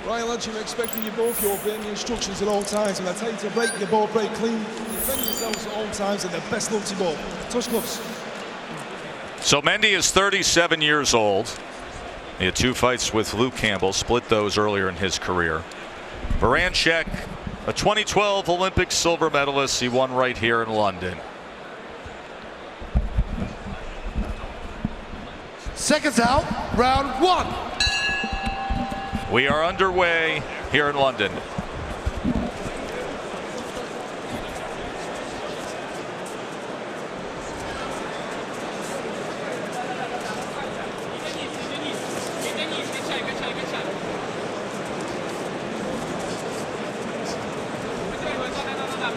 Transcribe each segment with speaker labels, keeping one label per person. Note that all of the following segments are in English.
Speaker 1: Ryan Lynch, I'm expecting you both, you're obeying the instructions at all times. And I tell you to break your ball, break clean, defend yourselves at all times, and the best luck to ball. Touch gloves.
Speaker 2: So Mendy is 37 years old. He had 2 fights with Luke Campbell, split those earlier in his career. Berinchyk, a 2012 Olympic silver medalist. He won right here in London.
Speaker 3: Seconds out, round 1.
Speaker 2: We are underway here in London.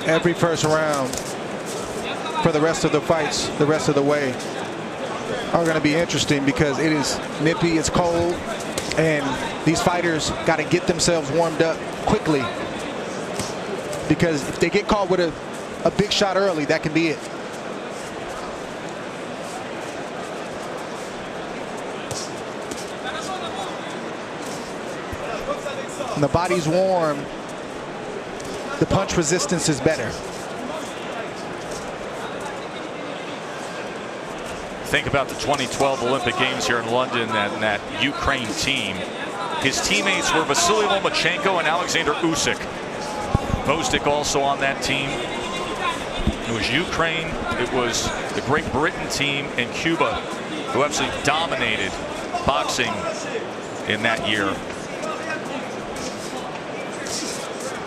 Speaker 4: Every first round for the rest of the fights, the rest of the way, are going to be interesting because it is nippy, it's cold, and these fighters got to get themselves warmed up quickly, because if they get caught with a big shot early, that can be it. When the body's warm, the punch resistance is better.
Speaker 2: Think about the 2012 Olympic Games here in London and that Ukraine team. His teammates were Vasily Lomachenko and Alexander Usyk. Bostic also on that team. It was Ukraine, it was the Great Britain team, and Cuba, who absolutely dominated boxing in that year.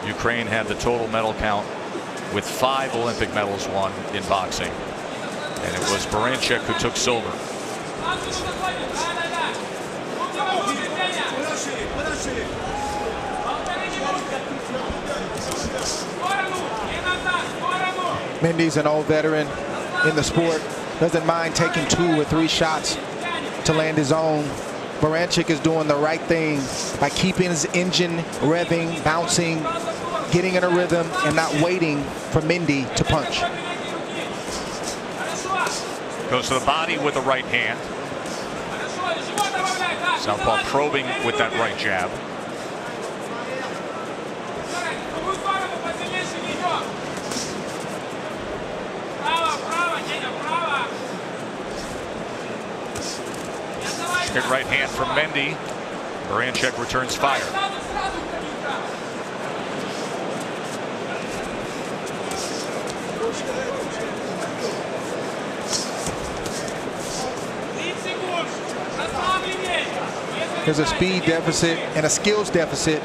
Speaker 2: Ukraine had the total medal count with 5 Olympic medals won in boxing. And it was Berinchyk who took silver.
Speaker 4: Mendy's an old veteran in the sport. Doesn't mind taking 2 or 3 shots to land his own. Berinchyk is doing the right thing by keeping his engine revving, bouncing, getting in a rhythm, and not waiting for Mendy to punch.
Speaker 2: Goes to the body with the right hand. Southpaw probing with that right jab. Straight right hand from Mendy. Berinchyk returns fire.
Speaker 4: There's a speed deficit and a skills deficit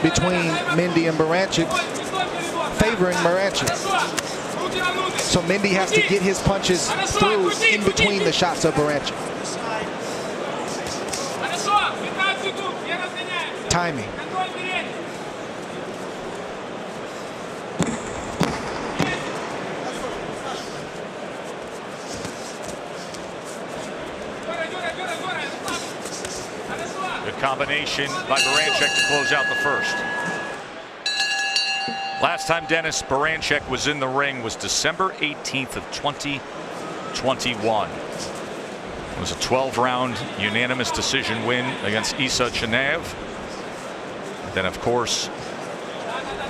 Speaker 4: between Mendy and Berinchyk, favoring Berinchyk. So Mendy has to get his punches through in between the shots of Berinchyk. Timing.
Speaker 2: Good combination by Berinchyk to close out the first. Last time Denys Berinchyk was in the ring was December 18th of 2021. It was a 12-round unanimous decision win against Isa Chanev. Then, of course,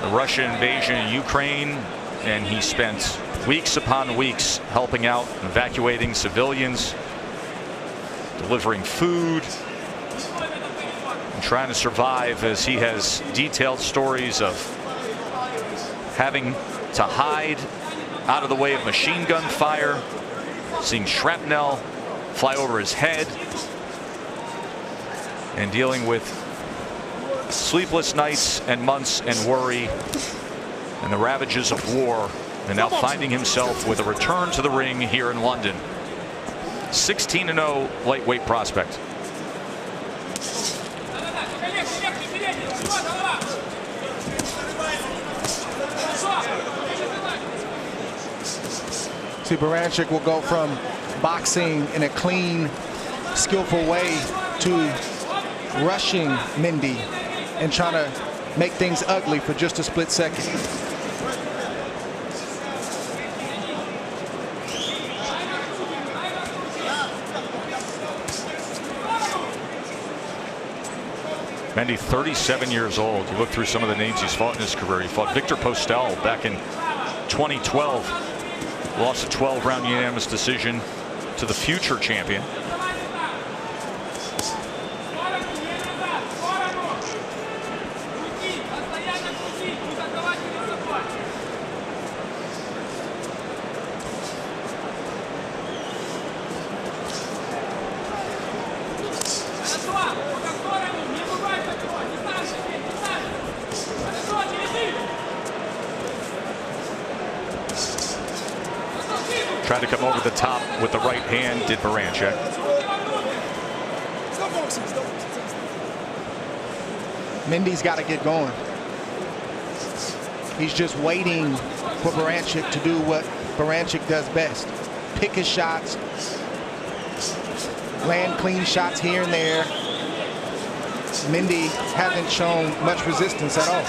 Speaker 2: the Russian invasion in Ukraine, and he spent weeks upon weeks helping out, evacuating civilians, delivering food, and trying to survive, as he has detailed stories of having to hide out of the way of machine gun fire, seeing shrapnel fly over his head, and dealing with sleepless nights and months and worry and the ravages of war, and now finding himself with a return to the ring here in London. 16-0 lightweight prospect.
Speaker 4: See, Berinchyk will go from boxing in a clean, skillful way to rushing Mendy and trying to make things ugly for just a split second.
Speaker 2: Mendy, 37 years old. You look through some of the names he's fought in his career. He fought Victor Postel back in 2012. Lost a 12-round unanimous decision to the future champion. Tried to come over the top with the right hand, did Berinchyk.
Speaker 4: Mendy's got to get going. He's just waiting for Berinchyk to do what Berinchyk does best. Pick his shots, land clean shots here and there. Mendy hasn't shown much resistance at all.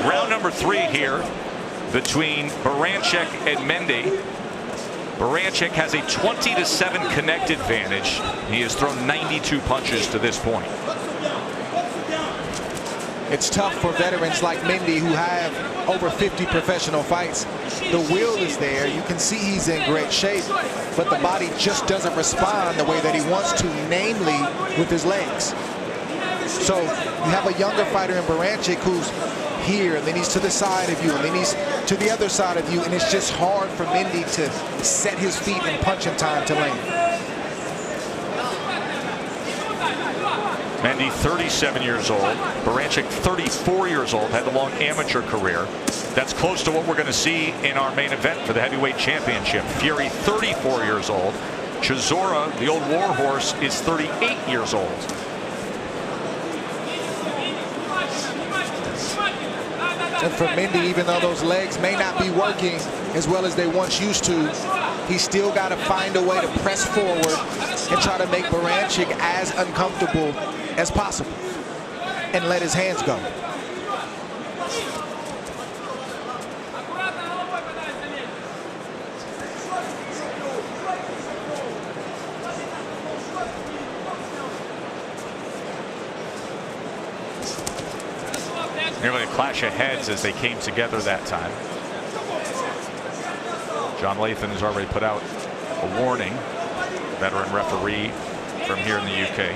Speaker 2: Round number 3 here between Berinchyk and Mendy. Berinchyk has a 20-7 connect advantage. He has thrown 92 punches to this point.
Speaker 4: It's tough for veterans like Mendy who have over 50 professional fights. The will is there. You can see he's in great shape, but the body just doesn't respond the way that he wants to, namely with his legs. So you have a younger fighter in Berinchyk who's here, and then he's to the side of you, and then he's to the other side of you, and it's just hard for Mendy to set his feet in punching time to land.
Speaker 2: Mendy, 37 years old. Berinchyk, 34 years old, had a long amateur career. That's close to what we're going to see in our main event for the heavyweight championship. Fury, 34 years old. Chisora, the old warhorse, is 38 years old.
Speaker 4: And for Mendy, even though those legs may not be working as well as they once used to, he's still got to find a way to press forward and try to make Berinchyk as uncomfortable as possible and let his hands go.
Speaker 2: Nearly a clash of heads as they came together that time. John Lathan has already put out a warning. Veteran referee from here in the UK.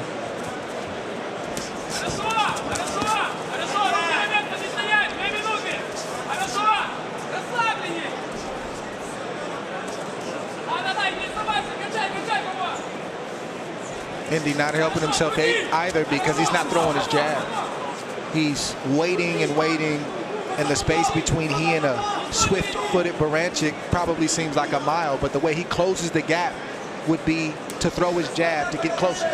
Speaker 4: Mendy not helping himself either because he's not throwing his jab. He's waiting and waiting, and the space between he and a swift-footed Berinchyk probably seems like a mile, but the way he closes the gap would be to throw his jab to get closer.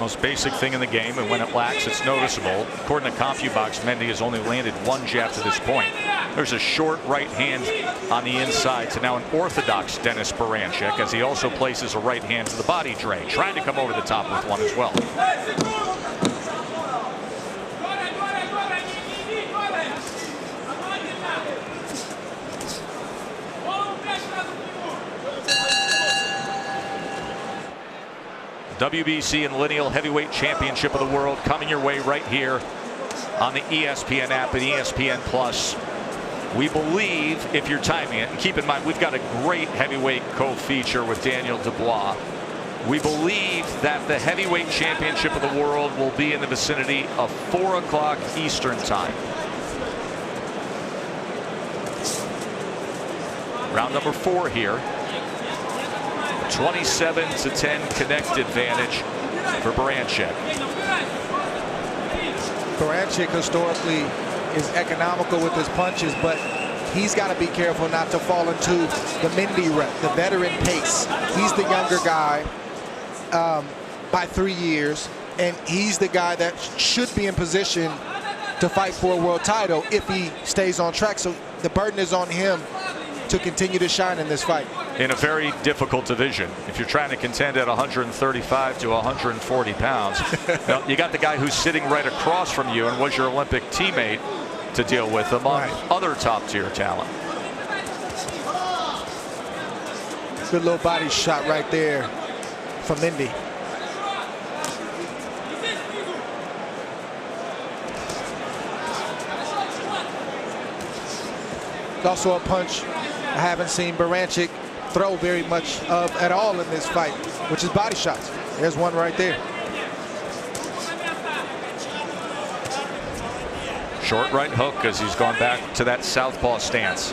Speaker 2: Most basic thing in the game, and when it lacks, it's noticeable. According to CompuBox, Mendy has only landed one jab to this point. There's a short right hand on the inside to now an orthodox Denys Berinchyk, as he also places a right hand to the body tray, trying to come over the top with one as well. WBC and Lineal Heavyweight Championship of the World coming your way right here on the ESPN app and ESPN Plus. We believe, if you're timing it, and keep in mind we've got a great heavyweight co-feature with Daniel Dubois. We believe that the heavyweight championship of the world will be in the vicinity of 4 o'clock Eastern time. Round number 4 here. 27-10 connect advantage for Berinchyk.
Speaker 4: Berinchyk historically is economical with his punches, but he's got to be careful not to fall into the Mendy rep, the veteran pace. He's the younger guy by 3 years, and he's the guy that should be in position to fight for a world title if he stays on track. So the burden is on him to continue to shine in this fight.
Speaker 2: In a very difficult division. If you're trying to contend at 135 to 140 pounds, you got the guy who's sitting right across from you and was your Olympic teammate to deal with among other top-tier talent.
Speaker 4: Good little body shot right there from Mendy. Also a punch I haven't seen Berinchyk throw very much of at all in this fight, which is body shots. There's one right there.
Speaker 2: Short right hook as he's gone back to that southpaw stance.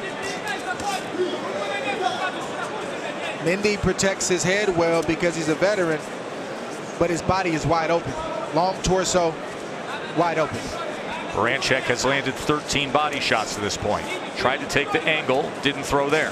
Speaker 4: Mendy protects his head well because he's a veteran, but his body is wide open. Long torso, wide open.
Speaker 2: Berinchyk has landed 13 body shots to this point. Tried to take the angle, didn't throw there.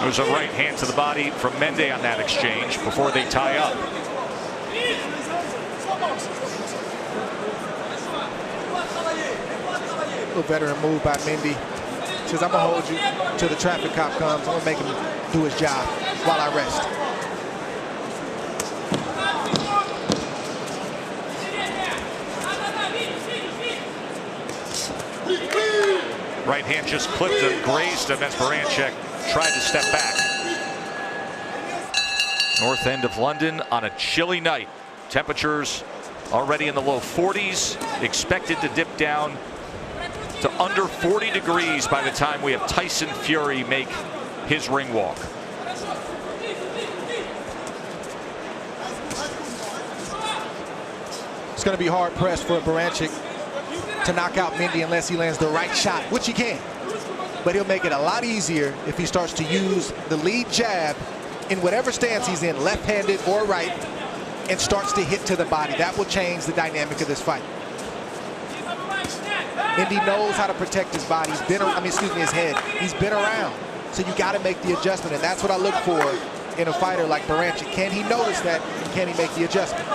Speaker 2: There's a right hand to the body from Mendy on that exchange before they tie up.
Speaker 4: A veteran move by Mendy. Says, I'm going to hold you till the traffic cop comes. I'm going to make him do his job while I rest.
Speaker 2: Right hand just clipped him, grazed him as Berinchyk tried to step back. North end of London on a chilly night. Temperatures already in the low 40s, expected to dip down to under 40 degrees by the time we have Tyson Fury make his ring walk.
Speaker 4: It's going to be hard pressed for Berinchyk to knock out Mendy unless he lands the right shot, which he can. But he'll make it a lot easier if he starts to use the lead jab in whatever stance he's in, left-handed or right, and starts to hit to the body. That will change the dynamic of this fight. Mendy knows how to protect his body. He's been, his head. He's been around. So you got to make the adjustment, and that's what I look for in a fighter like Berinchyk. Can he notice that, and can he make the adjustment?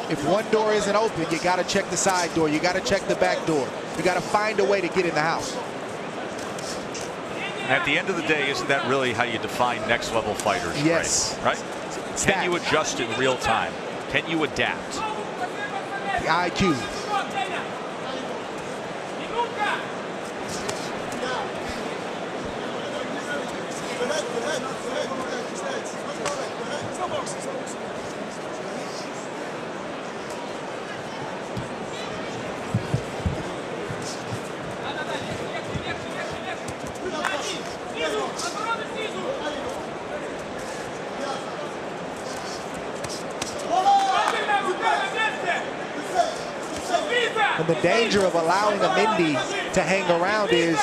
Speaker 4: If one door isn't open, you got to check the side door. You got to check the back door. You got to find a way to get in the house.
Speaker 2: At the end of the day, isn't that really how you define next level fighters?
Speaker 4: Yes.
Speaker 2: Right? Can you adjust in real time? Can you adapt?
Speaker 4: The IQ. And the danger of allowing a Mendy to hang around is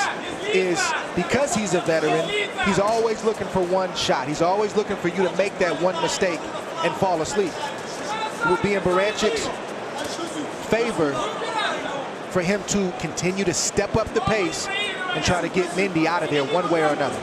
Speaker 4: because he's a veteran, he's always looking for one shot. He's always looking for you to make that one mistake and fall asleep. It would be in Berinchyks' favor for him to continue to step up the pace and try to get Mendy out of there one way or another.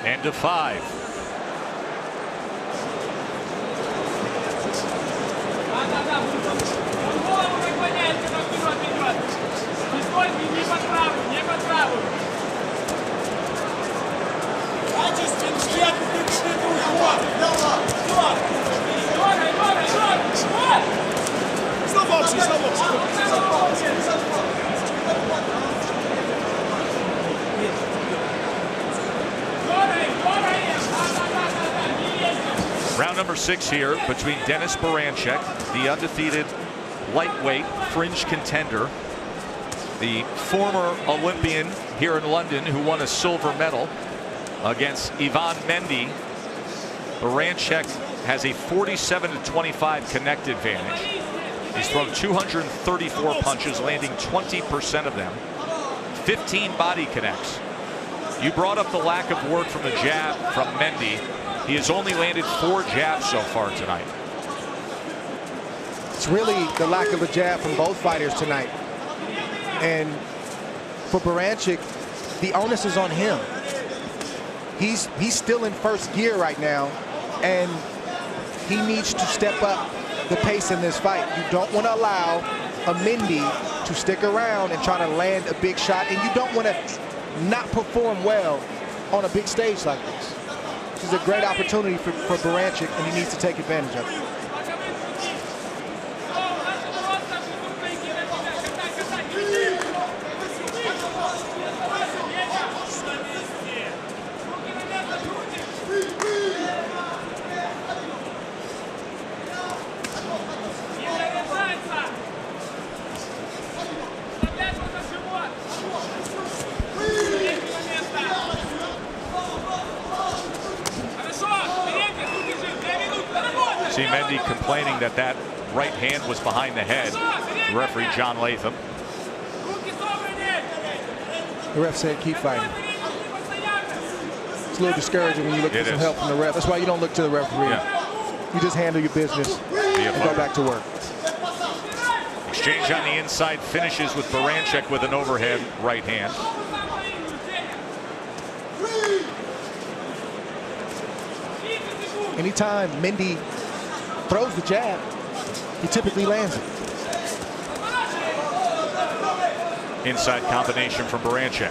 Speaker 2: End of 5. Round number 6 here between Denys Berinchyk, the undefeated lightweight fringe contender, the former Olympian here in London who won a silver medal, against Yvan Mendy. Berinchyk has a 47-25 connect advantage. He's thrown 234 punches, landing 20% of them. 15 body connects. You brought up the lack of work from the jab from Mendy. He has only landed 4 jabs so far tonight.
Speaker 4: It's really the lack of a jab from both fighters tonight. And for Berinchyk, the onus is on him. He's still in first gear right now, and he needs to step up the pace in this fight. You don't want to allow a Mendy to stick around and try to land a big shot, and you don't want to not perform well on a big stage like this. This is a great opportunity for Berinchyk, and he needs to take advantage of it.
Speaker 2: See Mendy complaining that that right hand was behind the head. The referee John Latham.
Speaker 4: The ref said keep fighting. It's a little discouraging when you look for some help from the ref. That's why you don't look to the referee. Yeah. You just handle your business and go back to work.
Speaker 2: Exchange on the inside finishes with Berinchyk with an overhead right hand.
Speaker 4: Anytime Mendy throws the jab, he typically lands it.
Speaker 2: Inside combination from Berinchyk.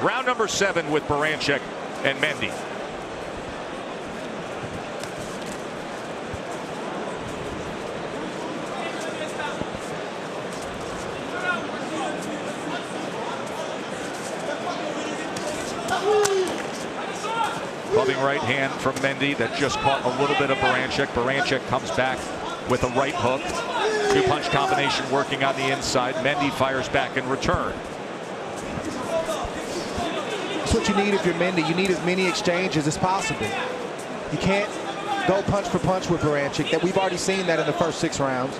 Speaker 2: Round number 7 with Berinchyk and Mendy. Clubbing right hand from Mendy that just caught a little bit of Berinchyk. Berinchyk comes back with a right hook. 2-punch combination working on the inside. Mendy fires back in return.
Speaker 4: That's what you need if you're Mendy. You need as many exchanges as possible. You can't go punch for punch with Berinchyk. That we've already seen that in the first 6 rounds.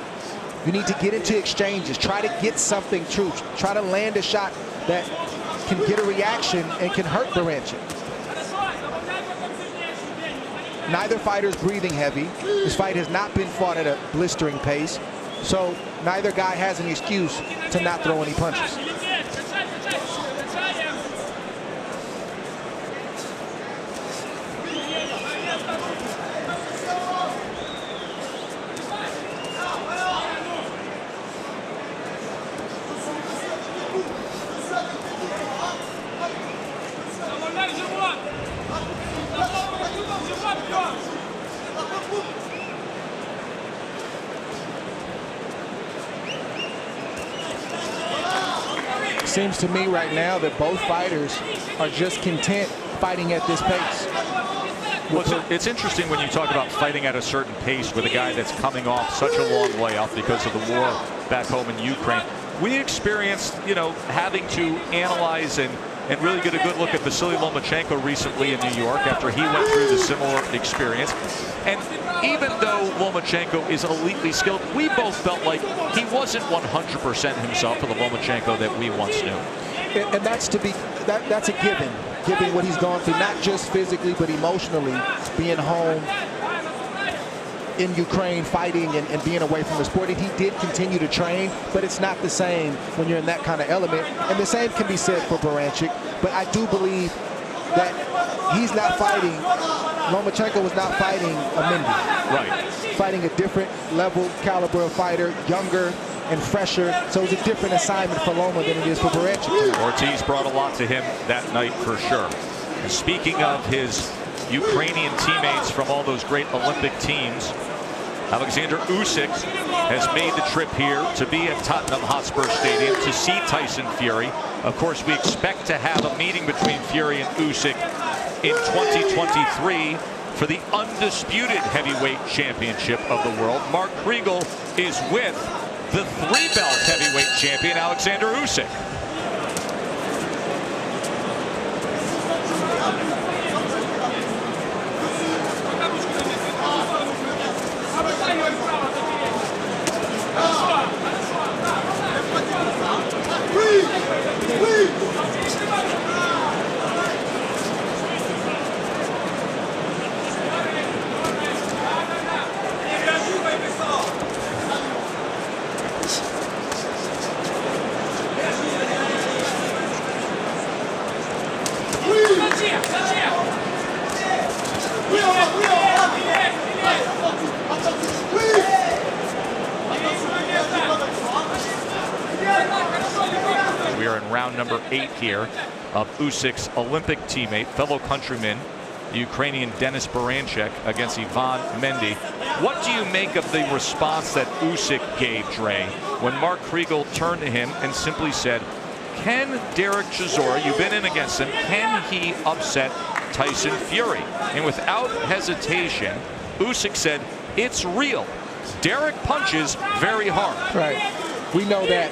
Speaker 4: You need to get into exchanges. Try to get something true. Try to land a shot that can get a reaction and can hurt Berinchyk. Neither fighter's breathing heavy. This fight has not been fought at a blistering pace. So neither guy has an excuse to not throw any punches. Seems to me right now that both fighters are just content fighting at this pace.
Speaker 2: Well, it's interesting when you talk about fighting at a certain pace with a guy that's coming off such a long layoff because of the war back home in Ukraine. We experienced, having to analyze and really get a good look at Vasily Lomachenko recently in New York after he went through the similar experience. And even though Lomachenko is elitely skilled, we both felt like he was wasn't 100% himself for the Lomachenko that we once knew.
Speaker 4: And that's that's a given what he's gone through, not just physically but emotionally, being home in Ukraine fighting and being away from the sport. And he did continue to train, but it's not the same when you're in that kind of element. And the same can be said for Berinchyk, but I do believe that he's not fighting, Lomachenko was not fighting a Mendy.
Speaker 2: Right.
Speaker 4: Fighting a different level, caliber of fighter, younger and fresher. So it's a different assignment for Loma than it is for Berinchyk.
Speaker 2: Ortiz brought a lot to him that night for sure. And speaking of his Ukrainian teammates from all those great Olympic teams, Alexander Usyk has made the trip here to be at Tottenham Hotspur Stadium to see Tyson Fury. Of course, we expect to have a meeting between Fury and Usyk in 2023 for the undisputed heavyweight championship of the world. Mark Kriegel is with the 3-belt heavyweight champion Alexander Usyk. We are in round number 8 here of Usyk's Olympic teammate, fellow countryman, the Ukrainian Denys Berinchyk against Yvan Mendy. What do you make of the response that Usyk gave, Dre, when Mark Kriegel turned to him and simply said, can Derek Chisora, you've been in against him, can he upset Tyson Fury? And without hesitation, Usyk said, it's real. Derek punches very hard.
Speaker 4: Right. We know that.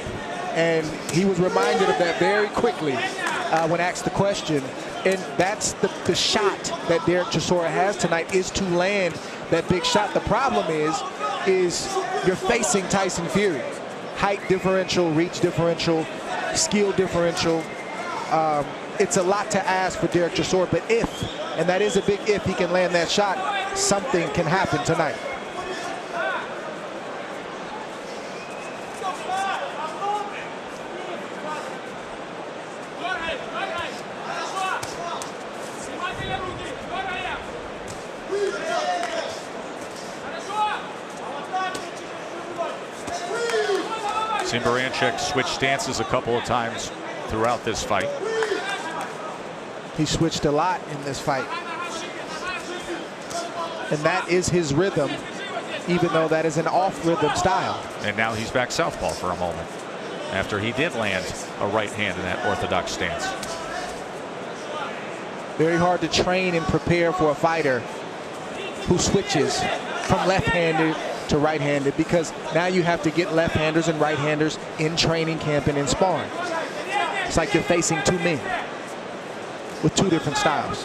Speaker 4: And he was reminded of that very quickly when asked the question. And that's the shot that Derek Chisora has tonight, is to land that big shot. The problem is you're facing Tyson Fury. Height differential, reach differential, skill differential. It's a lot to ask for Derek Chisora, but if, and that is a big if, he can land that shot, something can happen tonight.
Speaker 2: Seen Berinchyk switch stances a couple of times throughout this fight.
Speaker 4: He switched a lot in this fight. And that is his rhythm, even though that is an off-rhythm style.
Speaker 2: And now he's back southpaw for a moment after he did land a right hand in that orthodox stance.
Speaker 4: Very hard to train and prepare for a fighter who switches from left-handed to right-handed, because now you have to get left-handers and right-handers in training camp and in sparring. It's like you're facing two men with two different styles.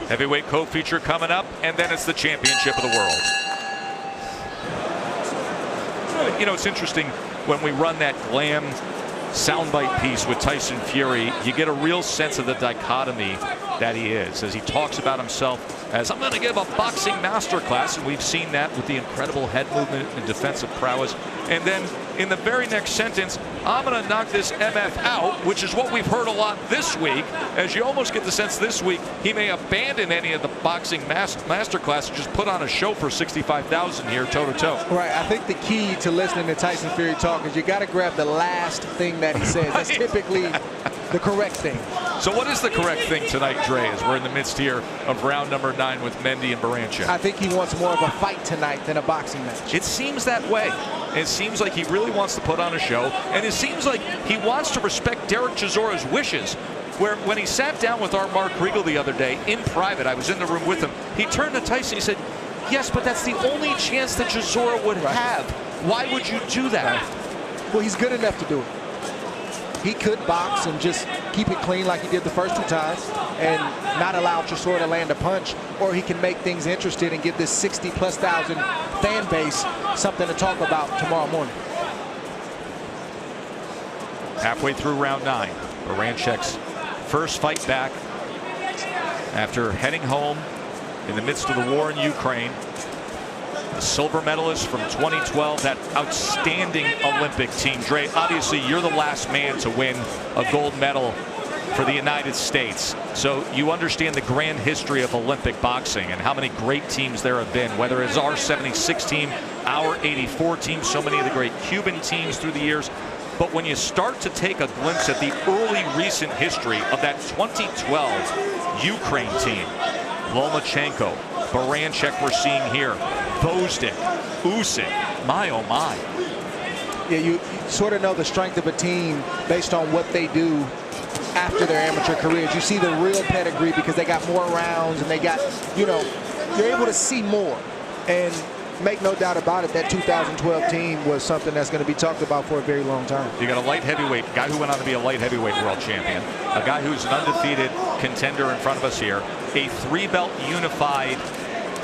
Speaker 2: Heavyweight co-feature coming up, and then it's the championship of the world. You know, it's interesting when we run that glam soundbite piece with Tyson Fury, you get a real sense of the dichotomy that he is, as he talks about himself as, I'm going to give a boxing masterclass, and we've seen that with the incredible head movement and defensive prowess. And then in the very next sentence, I'm going to knock this MF out, which is what we've heard a lot this week, as you almost get the sense this week he may abandon any of the boxing masterclass and just put on a show for 65,000 here toe-to-toe.
Speaker 4: Right. I think the key to listening to Tyson Fury talk is you got to grab the last thing that he says. That's typically the correct thing.
Speaker 2: So what is the correct thing tonight, Dre, as we're in the midst here of round number 9 with Mendy and Berinchyk?
Speaker 4: I think he wants more of a fight tonight than a boxing match.
Speaker 2: It seems that way. It seems like he really wants to put on a show, and it seems like he wants to respect Derek Chisora's wishes. Where when he sat down with our Mark Kriegel the other day in private, I was in the room with him, he turned to Tyson, he said, yes, but that's the only chance that Chisora would have Why would you do that?
Speaker 4: Well, he's good enough to do it. He could box and just keep it clean like he did the first 2 times and not allow Chisora to land a punch, or he can make things interesting and give this 60+ thousand fan base something to talk about tomorrow morning.
Speaker 2: Halfway through round 9, Berinchyk first fight back after heading home in the midst of the war in Ukraine. The silver medalist from 2012, that outstanding Olympic team. Dre, obviously you're the last man to win a gold medal for the United States. So you understand the grand history of Olympic boxing and how many great teams there have been, whether it's our 76 team, our 84 team, so many of the great Cuban teams through the years. But when you start to take a glimpse at the early recent history of that 2012 Ukraine team, Lomachenko, Berinchyk we're seeing here, Bozdik, Usyk, my oh my.
Speaker 4: Yeah, you sort of know the strength of a team based on what they do after their amateur careers. You see the real pedigree because they got more rounds and they got, you know, you're able to see more. And make no doubt about it, that 2012 team was something that's going to be talked about for a very long time.
Speaker 2: You got a light heavyweight, guy who went on to be a light heavyweight world champion, a guy who's an undefeated contender in front of us here, a 3-belt unified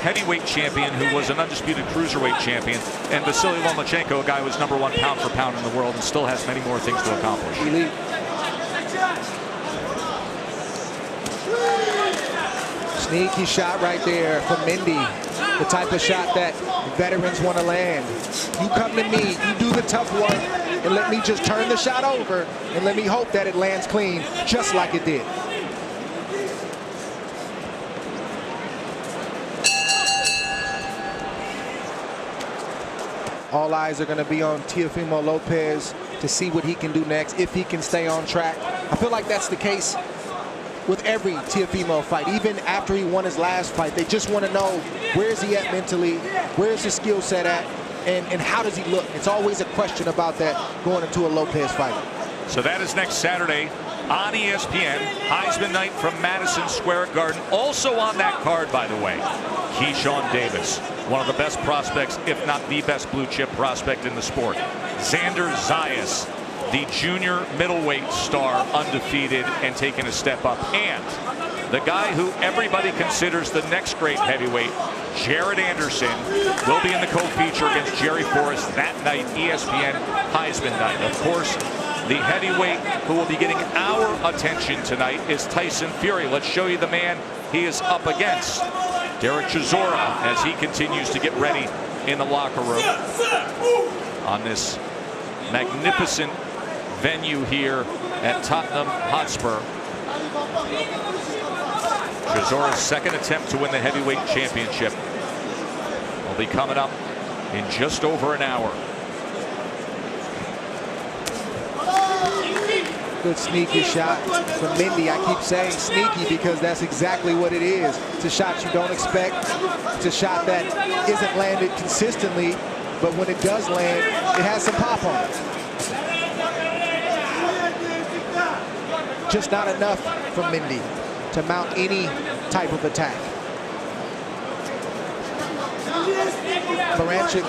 Speaker 2: heavyweight champion who was an undisputed cruiserweight champion, and Vasily Lomachenko, a guy who was #1 pound for pound in the world and still has many more things to accomplish.
Speaker 4: Elite. Sneaky shot right there from Mendy. The type of shot that veterans want to land. You come to me, you do the tough one, and let me just turn the shot over and let me hope that it lands clean, just like it did. All eyes are going to be on Teofimo Lopez to see what he can do next, if he can stay on track. I feel like that's the case with every Teofimo fight. Even after he won his last fight, they just want to know, where's he at mentally, where's his skill set at, and how does he look? It's always a question about that going into a Lopez fight.
Speaker 2: So that is next Saturday on ESPN, Heisman night from Madison Square Garden. Also on that card, by the way, Keyshawn Davis, one of the best prospects, if not the best blue chip prospect in the sport. Xander Zayas, the junior middleweight star, undefeated and taking a step up. And the guy who everybody considers the next great heavyweight, Jared Anderson, will be in the co-feature against Jerry Forrest that night, ESPN Heisman night. Of course, the heavyweight who will be getting our attention tonight is Tyson Fury. Let's show you the man he is up against, Derek Chisora, as he continues to get ready in the locker room on this magnificent venue here at Tottenham Hotspur. Chisora's second attempt to win the heavyweight championship will be coming up in just over an hour.
Speaker 4: Good sneaky shot from Mendy. I keep saying sneaky because that's exactly what it is. It's a shot you don't expect. It's a shot that isn't landed consistently, but when it does land, it has some pop on it. Just not enough from Mendy to mount any type of attack. Berinchyk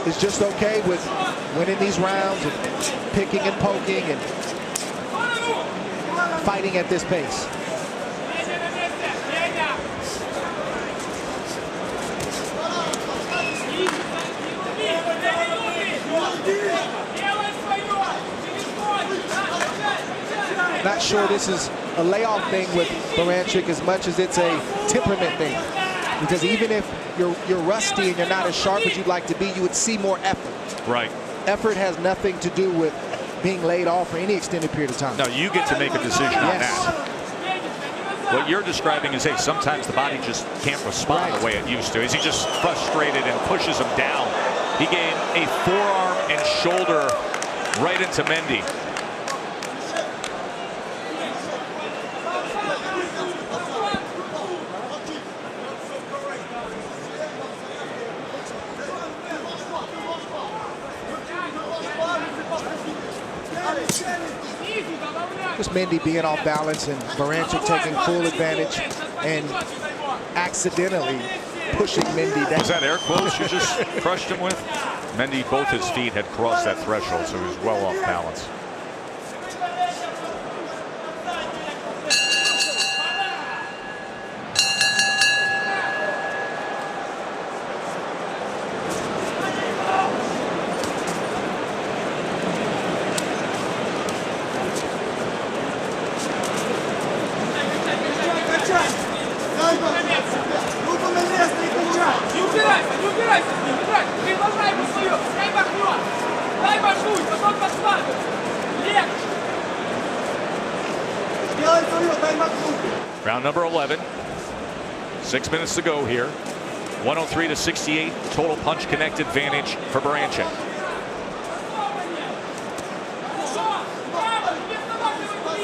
Speaker 4: is just okay with winning these rounds and picking and poking and fighting at this pace. Not sure this is a layoff thing with Berinchyk as much as it's a temperament thing. Because even if you're rusty and you're not as sharp as you'd like to be, you would see more effort.
Speaker 2: Right.
Speaker 4: Effort has nothing to do with being laid off for any extended period of time.
Speaker 2: No, you get to make a decision on that. What you're describing is, hey, sometimes the body just can't respond the way it used to. Is he just frustrated and pushes him down? He gave a forearm and shoulder right into Mendy.
Speaker 4: Just Mendy being off balance and Berinchyk taking full advantage and accidentally pushing Mendy down.
Speaker 2: Was that air quotes you just crushed him with? Mendy, both his feet had crossed that threshold, so he was well off balance. Round number 11. 6 minutes to go here. 103 to 68 total punch connect advantage for Berinchyk.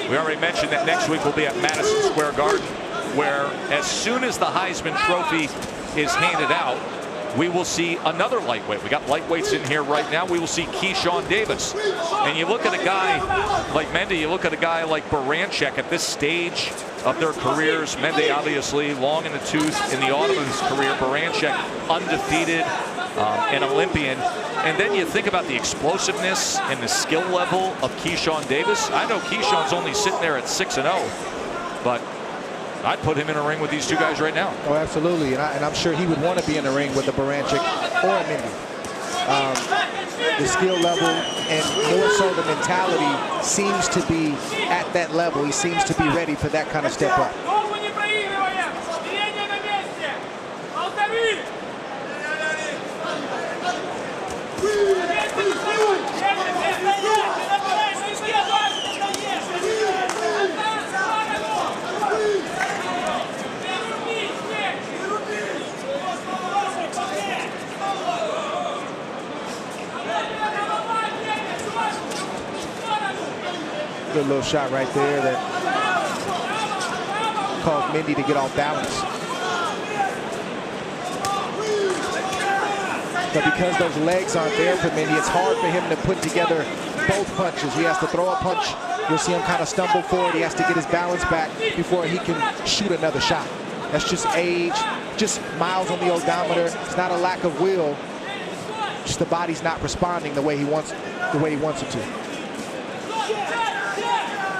Speaker 2: We already mentioned that next week we'll be at Madison Square Garden, where as soon as the Heisman Trophy is handed out, we will see another lightweight. We got lightweights in here right now. We will see Keyshawn Davis. And you look at a guy like Mendy, you look at a guy like Berinchyk at this stage of their careers. Mendy obviously long in the tooth in the autumn of his career. Berinchyk undefeated, an Olympian. And then you think about the explosiveness and the skill level of Keyshawn Davis. I know Keyshawn's only sitting there at 6-0, but I'd put him in a ring with these two guys right now.
Speaker 4: Oh, absolutely, and I'm sure he would want to be in a ring with a Berinchyk or a Mendy. The skill level and more so the mentality seems to be at that level. He seems to be ready for that kind of step up. Good little shot right there that caused Mendy to get off balance. But because those legs aren't there for Mendy, it's hard for him to put together both punches. He has to throw a punch. You'll see him kind of stumble forward. He has to get his balance back before he can shoot another shot. That's just age, just miles on the odometer. It's not a lack of will. Just the body's not responding the way he wants it to.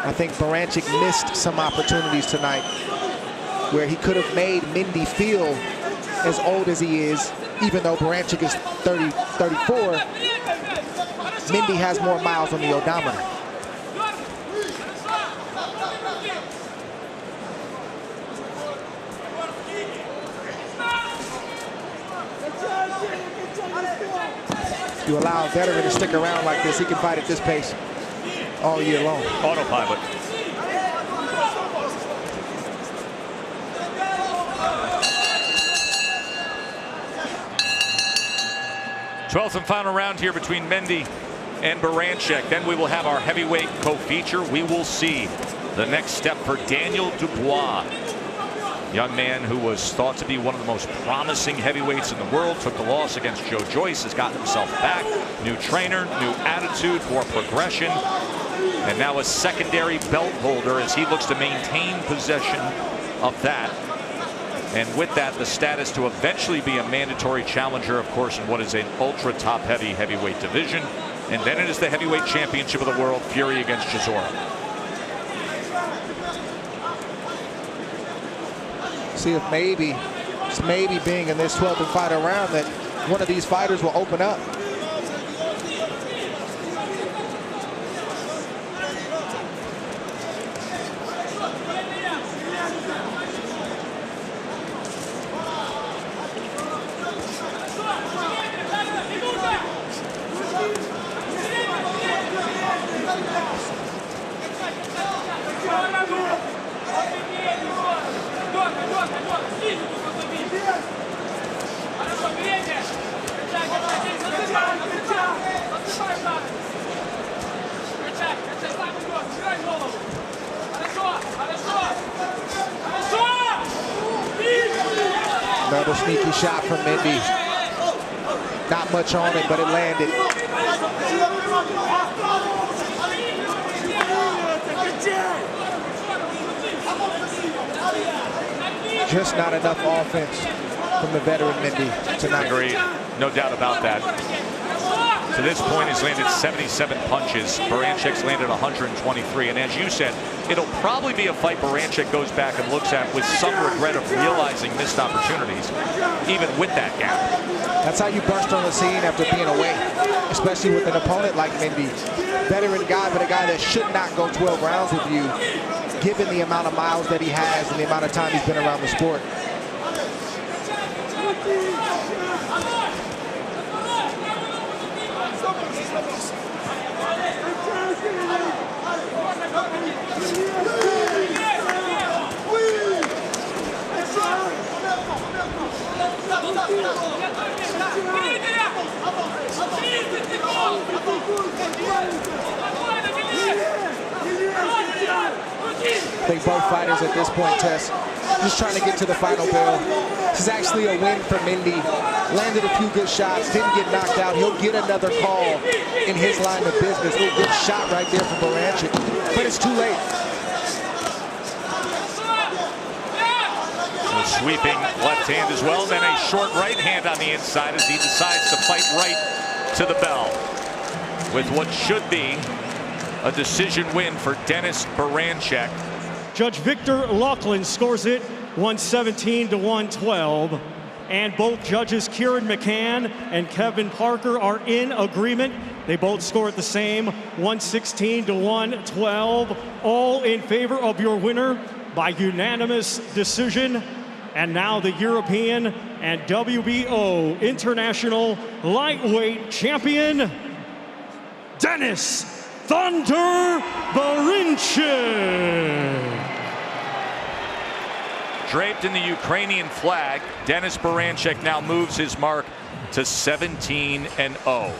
Speaker 4: I think Berinchyk missed some opportunities tonight where he could have made Mendy feel as old as he is, even though Berinchyk is 34. Mendy has more miles on the odometer. You allow a veteran to stick around like this, he can fight at this pace all year long.
Speaker 2: Autopilot. Twelfth and final round here between Mendy and Berinchyk. Then we will have our heavyweight co-feature. We will see the next step for Daniel Dubois. Young man who was thought to be one of the most promising heavyweights in the world. Took the loss against Joe Joyce, has gotten himself back. New trainer, new attitude, more progression. And now a secondary belt holder as he looks to maintain possession of that. And with that, the status to eventually be a mandatory challenger, of course, in what is an ultra top heavyweight division. And then it is the heavyweight championship of the world, Fury against Chisora.
Speaker 4: See if maybe being in this 12th and final round that one of these fighters will open up. Another sneaky shot from Mendy. Not much on it, but it landed. Just not enough offense. from the veteran Mendy tonight.
Speaker 2: Agreed. No doubt about that. To this point, he's landed 77 punches. Berinchyk landed 123. And as you said, it'll probably be a fight Berinchyk goes back and looks at with some regret of realizing missed opportunities, even with that gap.
Speaker 4: That's how you burst on the scene after being away, especially with an opponent like Mendy. Veteran guy, but a guy that should not go 12 rounds with you, given the amount of miles that he has and the amount of time he's been around the sport. I think both fighters at this point, Tess, just trying to get to the final bell. This is actually a win for Mendy. Landed a few good shots, didn't get knocked out. He'll get another call in his line of business. A good shot right there from Berinchyk, but it's too late.
Speaker 2: A sweeping left hand as well, then a short right hand on the inside as he decides to fight right to the bell with what should be a decision win for Denys Berinchyk.
Speaker 5: Judge Victor Laughlin scores it 117 to 112. And both judges, Kieran McCann and Kevin Parker, are in agreement. They both scored the same, 116 to 112. All in favor of your winner by unanimous decision. And now the European and WBO International Lightweight Champion, Denys "Thunder" Berinchyk.
Speaker 2: Draped in the Ukrainian flag, Denys Berinchyk now moves his mark to 17-0.